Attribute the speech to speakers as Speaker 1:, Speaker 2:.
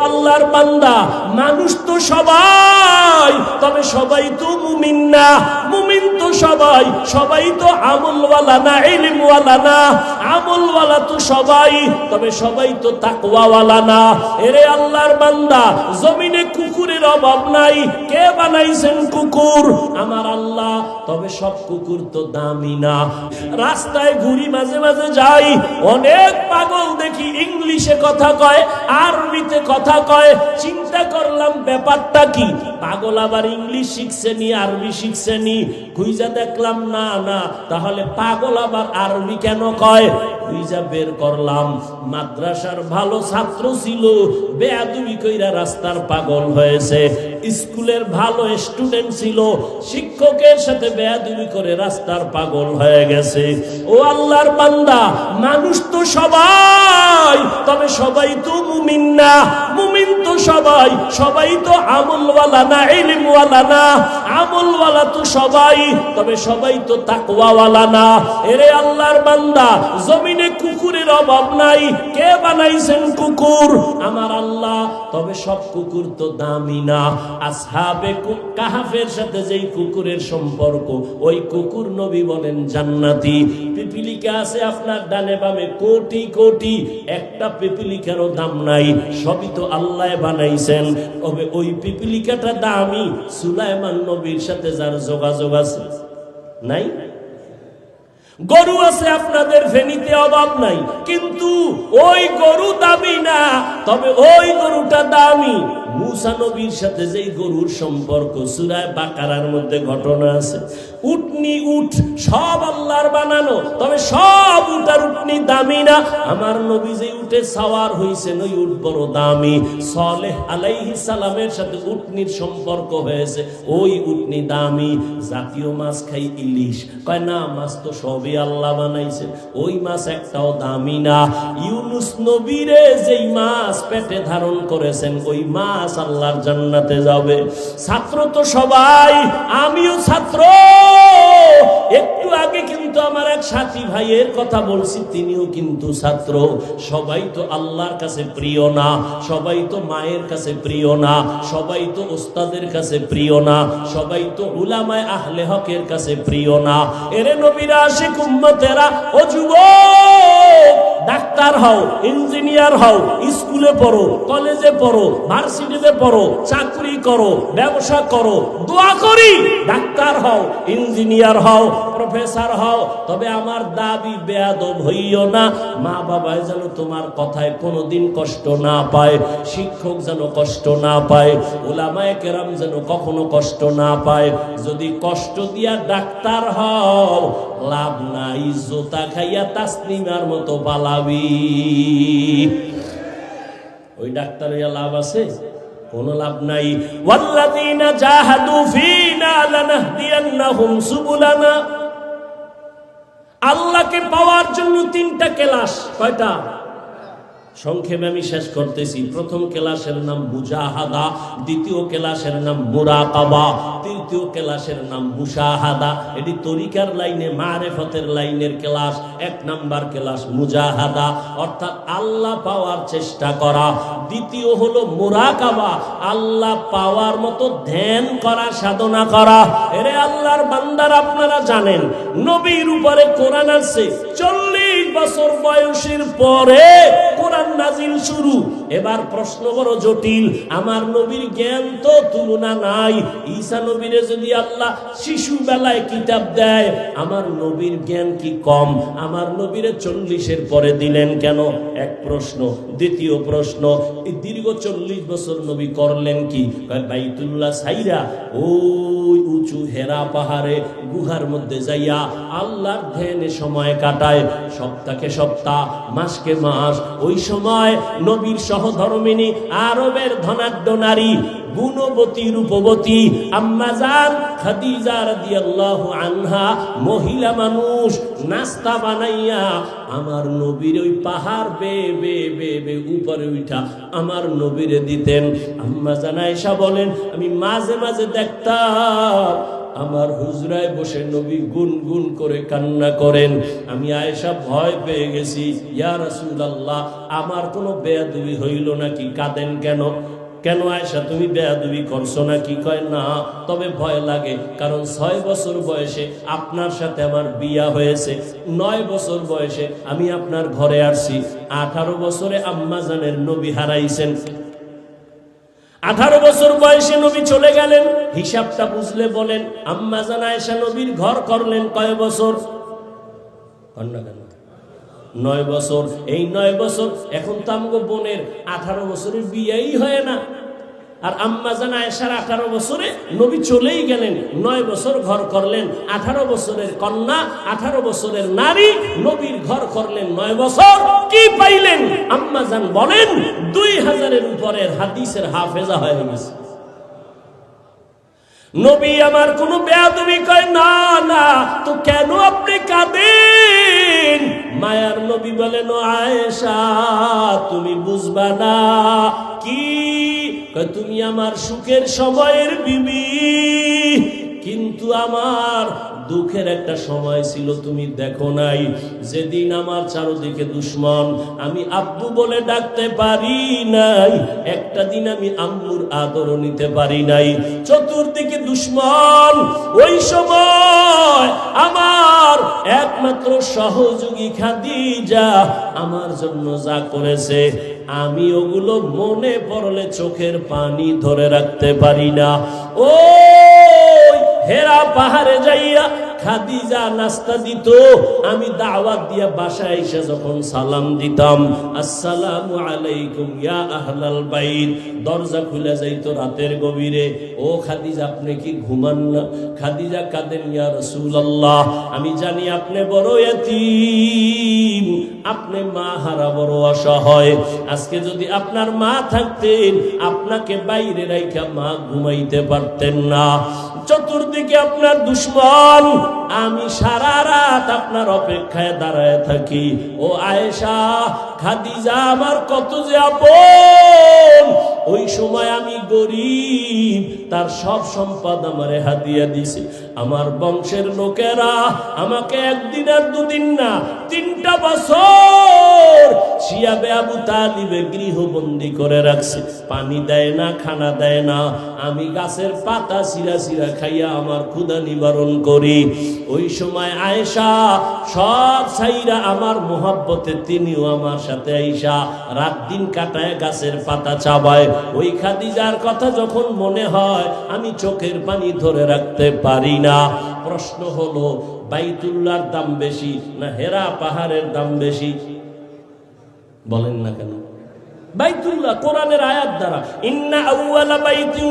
Speaker 1: আল্লাহর বান্দা, মানুষ তো সবাই, তবে সবাই তো মুমিন না। মুমিন তো সবাই, সবাই তো আমলওয়ালা না, ইলমওয়ালা না। আমলওয়ালা তো সবাই, তবে সবাই তো তাকওয়াওয়ালা না। এরে আল্লাহর বান্দা, জমিনে কুকুরের অভাব নাই। কে বানাইছেন কুকুর? আমার আল্লাহ। তবে সব কুকুর তো দামি না। রাস্তায় ঘুরি, মাঝে মাঝে যাই, অনেক পাগল দেখি ইংলিশে কথা কয়, আরবিতে কথা কয়। চিন্তা করলাম ব্যাপারটা কি? পাগল আবার ইংলিশ শিখছে নি, আরবি শিখছে নি? খুঁজা দেখলাম না না, তাহলে পাগল আবার আরবি কেন কয়? খুঁজা বের করলাম, মাদ্রাসার ভালো ছাত্র ছিল, বেয়াদবি কইরা রাস্তার পাগল হয়েছে। স্কুলের ভালো স্টুডেন্ট ছিল, শিক্ষকের সাথে বেয়াদবি করে রাস্তার পাগল হয়ে গেছে। ও আল্লাহর বান্দা, মানুষ তো সবাই, তবে সবাই তো মুমিন না। মুমিন তো সবাই, সবাই তো আমলওয়ালা না, ইলমওয়ালা না। আমলওয়ালা তো সবাই, তবে সবাই তো তাকওয়াওয়ালা না। এরে আল্লাহর বান্দা, জমিনে কুকুরের অভাব নাই। কে বানাইছেন কুকুর? আমার আল্লাহ। তবে সব কুকুর তো দামি না। আসহাবে কাহাফের সাথে যেই কুকুরের সম্পর্ক, ওই কুকুর নবী বলেন জান্নাতি। পিপিলিকা আছে আপনার ডানে বামে কোটি কোটি, একটা পিপিলিকারও দাম নাই। সবই তো আল্লাহ বানাইছেন। তবে ওই পিপিলিকাটা দামি। সুলাইমান নবীর সাথে যার যোগাযোগ আছে, নাই? গরু আছে আপনাদের ফেনীতে, অভাব নাই, কিন্তু ওই গরু দামি না। তবে ওই গরুটা দামি। মুসা নবীর সাথে যেই গরুর সম্পর্ক, সূরা বাকারার মধ্যে ঘটনা আছে। উটনি, উট সব আল্লাহর বানানো, তবে সব উট আর উটনি দামি না। আমার নবী যে উটে সাওয়ার হইছেন, ওই উট বড় দামি। সালেহ আলাইহিস সালামের সাথে উটনির সম্পর্ক হয়েছে, ওই উটনি দামি। জাতীয় মাছ খাই ইলিশ, কয় না, মাছ তো সবই আল্লাহ বানাইছে, ওই মাছ একটাও দামি না। ইউনুস নবীরে যেই মাছ পেটে ধারণ করেছেন, ওই মাছ আল্লাহর জান্নাতে যাবে। ছাত্র তো সবাই, আমিও ছাত্র। একটু আগে কিন্তু আমার এক সাথী ভাইয়ের কথা বলছি, তিনিও কিন্তু ছাত্র। সবাই তো আল্লাহর কাছে প্রিয় না, সবাই তো মায়ের কাছে প্রিয় না, সবাই তো ওস্তাদের কাছে প্রিয় না, সবাই তো উলামায়ে আহলে হকের কাছে প্রিয় না। এরে নবীর আশিক উম্মতেরা, ও যুবক, ডাক্তার হও, ইঞ্জিনিয়ার হও, স্কুলে পড়ো, কলেজে পড়ো, ভার্সিটিতে পড়ো, চাকরি করো, ব্যবসা করো, দোয়া করি ডাক্তার হও, ইঞ্জিনিয়ার হও, প্রফেসর হও। তবে আমার দাবি, বেয়াদব হইও না। মা বাবায় যেন তোমার কথায় কোনোদিন কষ্ট না পায়, শিক্ষক যেন কষ্ট না পায়, উলামায়ে কেরাম যেন কখনো কষ্ট না পায়। যদি কষ্ট দিয়া ডাক্তার হও, লাভ নাই, জোতা খাইয়া তাসলিমার মতো পালাবি। ওই ডাক্তার হইয়া লাভ আছে? কোনো লাভ নাই। ওয়াল্লাযীনা জাহাদু ফীনা লানাহদিয়ান্নাহুম সুবুলানা। আল্লাহকে পাওয়ার জন্য তিনটা ক্লাস। কয়টা? সংক্ষেপে আমি শেষ করতেছি। প্রথম ক্লাসের নাম মুজাহাদা, দ্বিতীয় ক্লাসের নাম মুরাকাবা, তৃতীয় ক্লাসের নাম মুশাহাদা। এটি তরিকার লাইনে, মারেফতের লাইনের ক্লাস। এক নাম্বার ক্লাস মুজাহাদা, অর্থাৎ আল্লাহ পাওয়ার চেষ্টা করা। দ্বিতীয় হলো মুরাকাবা, আল্লাহ পাওয়ার মতো ধ্যান করা, সাধনা করা। এরে আল্লাহর বান্দার, আপনারা জানেন নবীর উপরে কোরআন আছে। 40 বছর বয়সের পরে কোরআন নাজিল শুরু। এবার প্রশ্ন বড় জটিল। আমার নবীর জ্ঞান তো তুলনা নাই। ঈসা নবীরে যদি আল্লাহ শিশু বেলায় কিতাব দেয়, আমার নবীর জ্ঞান কি কম? আমার নবীরে 40-এর পরে দিলেন কেন? এক প্রশ্ন। দ্বিতীয় প্রশ্ন, এই দীর্ঘ 40 বছর নবী করলেন কি? বাইতুল্লাহ ছাইরা ওই উঁচু হেরা পাহাড়ে গুহার মধ্যে যাইয়া আল্লাহর ধ্যানে সময় কাটায়। সপ্তাহকে সপ্তাহ, মাসকে মাস। ওই সময় নবীর সহধর্মিনী, আরবের ধনাঢ্য নারী, গুণবতী, রূপবতী আম্মা জান খাদিজা রাদিয়াল্লাহু আনহা, মহিলা মানুষ, নাস্তা বানাইয়া আমার নবীর ওই পাহাড় বেয়ে বেয়ে বেয়ে বেয়ে উপরে উঠা আমার নবীরে দিতেন। আম্মা জান আয়েশা বলেন, আমি মাঝে মাঝে দেখতাম আমার হুজরায় বসে নবী গুনগুন করে কান্না করেন। আমি আয়েশা ভয় পেয়ে গেছি, ইয়া রাসূলুল্লাহ আমার কোনো বেয়াদবি হইল নাকি, কাঁদেন কেন? কেন আয়েশা তুমি বেয়াদবি করছো নাকি? কয় না, তবে ভয় লাগে, কারণ 6 বছর বয়সে আপনার সাথে আমার বিয়া হয়েছে, 9 বছর বয়সে আমি আপনার ঘরে আসছি, 18 বছরে আম্মা জানের নবী হারাইছেন, 18 বছর বয়সে নবী চলে গেলেন। হিসাবটা বুঝলে বলেন, আম্মা জান আয়েশা নবীর ঘর করলেন কয় বছর? 9 বছর। এই 9 বছর, এখন তো আমগো বোনের 18 বছরের বিয়েই হয় না, আর আম্মা জান আয়েশার 18 বছরে নবী চলেই গেলেন, 9 বছর ঘর করলেন, 18 বছরের কন্যা, 18 বছরের নারী নবীর ঘর করলেন 9 বছর। কি পাইলেন? আম্মা জান বলেন 2000-এর উপরের হাদিসের হাফেজা হয়ে গেছে। নবী আমার কোনো বেয়াদবি কয় না, না তো কেন আপনি কাঁদেন? মায়ার নবী বলেন, ও আয়েশা তুমি বুঝবা না। কি? তুমি আমার সুখের সময়ের বিবি, কিন্তু আমার দুঃখের একটা সময় ছিল তুমি দেখো নাই, যেদিন আমার চারদিকে দুশ্মন, আমি আব্বু বলে ডাকতে পারি নাই, একটা দিন আমি আম্মুর আদর নিতে পারি নাই, চতুর্দিকে দুশ্মন। ওই সময় আমার একমাত্র সহযোগী খাদিজা আমার জন্য যা করেছে, আমি ওগুলো মনে পড়লে চোখের পানি ধরে রাখতে পারি না। ও হেরা পাহাড়ে যাইয়া খাদিজা নাস্তা দিত, আমি দাওয়াত দিয়া বাসায় এসে যখন সালাম দিতাম, আসসালামু আলাইকুম ইয়া আহলাল বাইত, দরজা খুলে যাইতো রাতের গভীরে। ও খাদিজা আপনি কি ঘুমান না? খাদিজা কাঁদেন, ইয়া রাসূলুল্লাহ আমি জানি আপনি বড় এতিম, আপনি মা হারা বড় অসহায়, আজকে যদি আপনার মা থাকতেন আপনাকে বাইরে রাইখা মা ঘুমাইতে পারতেন না, চতুর্দিকে আপনার দুশ্মন, আমি সারা রাত আপনার অপেক্ষায় দাঁড়ায় থাকি। ও আয়েশা, খাদিজা আমার কত যে আপন। ওই সময় আমি গরিব, তার সব সম্পদ আমারে হাদিয়া দিছে। আমার বংশের লোকেরা আমাকে একদিন আর দুদিন না 3টা বছর শিয়াবে আবু তালিবে গৃহবন্দী করে রাখছে, পানি দেয় না, খানা দেয় না, আমি গাছের পাতা চিরা চিরা খাইয়া আমার ক্ষুধা নিবারণ করি। ওই সময় আয়েশা সব ছাইরা আমার মোহাব্বতে তিনিও আমার সাথে আয়েশা রাত দিন কাটায় গাছের পাতা চাবায়। ওই খাদিজার কথা যখন মনে হয় আমি চোখের পানি ধরে রাখতে পারি না। প্রশ্ন হলো, বাইতুল্লাহর দাম বেশি না হেরা পাহাড়ের দাম বেশি? বলেন না কেন? বাইতুল্লাহ কোরআনের আয়াত দ্বারা, ইন্না আউয়ালা বাইতিন